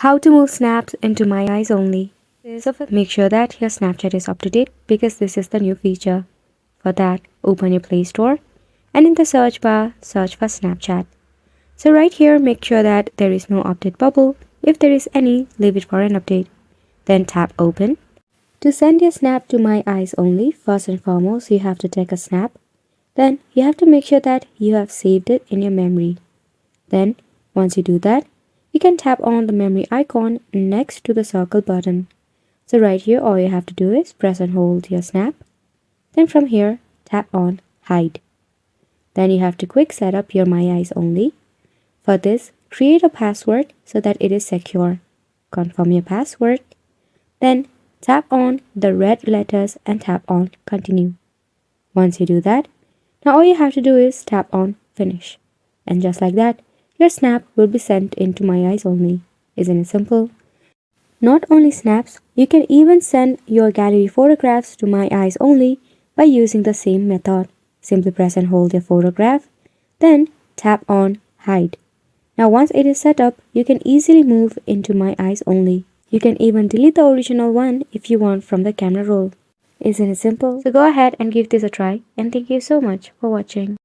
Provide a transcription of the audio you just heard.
How to move snaps into My Eyes only. Make sure that your Snapchat is up to date because this is the new feature. For that, open your Play Store and in the search bar, search for Snapchat. So right here, make sure that there is no update bubble. If there is any, leave it for an update. Then tap open. To send your snap to My Eyes only, first and foremost, you have to take a snap. Then you have to make sure that you have saved it in your memory. Then, once you do that, you can tap on the memory icon next to the circle button. So right here, all you have to do is press and hold your snap. Then from here, tap on hide. Then you have to quick set up your My Eyes only. For this, create a password so that it is secure. Confirm your password. Then tap on the red letters and tap on continue. Once you do that, now all you have to do is tap on finish. And just like that, your snap will be sent into My Eyes only. Isn't it simple? Not only snaps, you can even send your gallery photographs to My Eyes only by using the same method. Simply press and hold your photograph, then tap on hide. Now once it is set up, you can easily move into My Eyes only. You can even delete the original one if you want from the camera roll. Isn't it simple? So go ahead and give this a try, and thank you so much for watching.